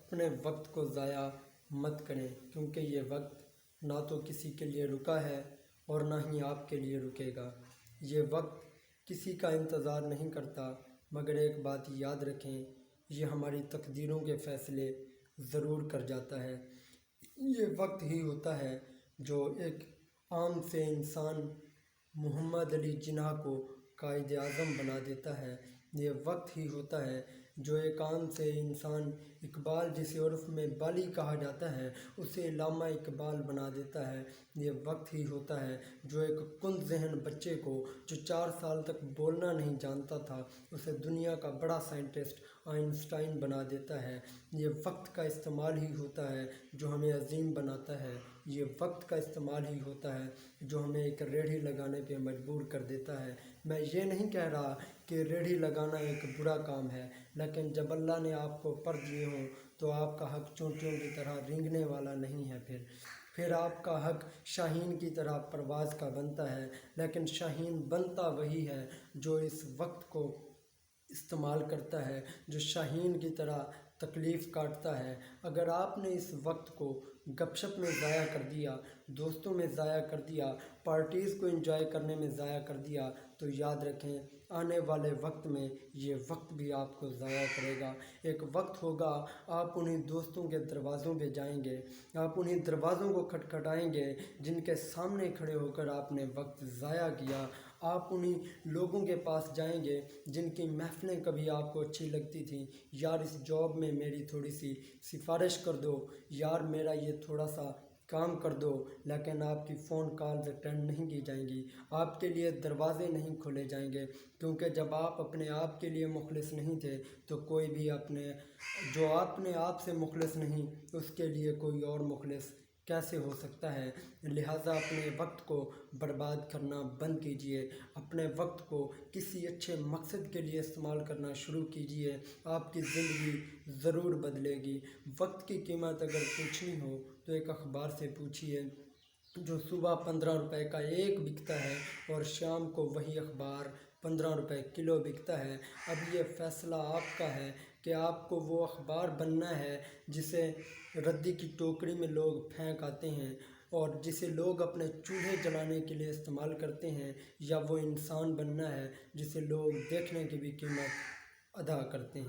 اپنے وقت کو ضائع مت کریں، کیونکہ یہ وقت نہ تو کسی کے لیے رکا ہے اور نہ ہی آپ کے لیے رکے گا۔ یہ وقت کسی کا انتظار نہیں کرتا، مگر ایک بات یاد رکھیں، یہ ہماری تقدیروں کے فیصلے ضرور کر جاتا ہے۔ یہ وقت ہی ہوتا ہے جو ایک عام سے انسان محمد علی جناح کو قائد اعظم بنا دیتا ہے۔ یہ وقت ہی ہوتا ہے جو ایک عام سے انسان اقبال، جسے عرف میں بالی کہا جاتا ہے، اسے علامہ اقبال بنا دیتا ہے۔ یہ وقت ہی ہوتا ہے جو ایک کند ذہن بچے کو، جو 4 سال تک بولنا نہیں جانتا تھا، اسے دنیا کا بڑا سائنٹسٹ آئنسٹائن بنا دیتا ہے۔ یہ وقت کا استعمال ہی ہوتا ہے جو ہمیں عظیم بناتا ہے۔ یہ وقت کا استعمال ہی ہوتا ہے جو ہمیں ایک ریڑھی لگانے پہ مجبور کر دیتا ہے۔ میں یہ نہیں کہہ رہا کہ ریڑھی لگانا ایک برا کام ہے، لیکن جب اللہ نے آپ کو پر دیے ہوں تو آپ کا حق چونٹیوں کی طرح رینگنے والا نہیں ہے۔ پھر آپ کا حق شاہین کی طرح پرواز کا بنتا ہے، لیکن شاہین بنتا وہی ہے جو اس وقت کو استعمال کرتا ہے، جو شاہین کی طرح تکلیف کاٹتا ہے۔ اگر آپ نے اس وقت کو گپ شپ میں ضائع کر دیا، دوستوں میں ضائع کر دیا، پارٹیز کو انجوائے کرنے میں ضائع کر دیا، تو یاد رکھیں آنے والے وقت میں یہ وقت بھی آپ کو ضائع کرے گا۔ ایک وقت ہوگا آپ انہی دوستوں کے دروازوں پہ جائیں گے، آپ انہی دروازوں کو کھٹکھٹائیں گے جن کے سامنے کھڑے ہو کر آپ نے وقت ضائع کیا۔ آپ انہی لوگوں کے پاس جائیں گے جن کی محفلیں کبھی آپ کو اچھی لگتی تھیں، یار اس جاب میں میری تھوڑی سی سفارش کر دو، یار میرا یہ تھوڑا سا کام کر دو، لیکن آپ کی فون کالز اٹینڈ نہیں کی جائیں گی، آپ کے لیے دروازے نہیں کھولے جائیں گے، کیونکہ جب آپ اپنے آپ کے لیے مخلص نہیں تھے تو کوئی بھی جو اپنے آپ سے مخلص نہیں، اس کے لیے کوئی اور مخلص کیسے ہو سکتا ہے؟ لہٰذا اپنے وقت کو برباد کرنا بند کیجیے، اپنے وقت کو کسی اچھے مقصد کے لیے استعمال کرنا شروع کیجیے، آپ کی زندگی ضرور بدلے گی۔ وقت کی قیمت اگر پوچھنی ہو تو ایک اخبار سے پوچھیے جو صبح 15 روپے کا ایک بکتا ہے اور شام کو وہی اخبار 15 روپے کلو بکتا ہے۔ اب یہ فیصلہ آپ کا ہے کہ آپ کو وہ اخبار بننا ہے جسے ردی کی ٹوکری میں لوگ پھینک آتے ہیں اور جسے لوگ اپنے چولہے جلانے کے لیے استعمال کرتے ہیں، یا وہ انسان بننا ہے جسے لوگ دیکھنے کی بھی قیمت ادا کرتے ہیں۔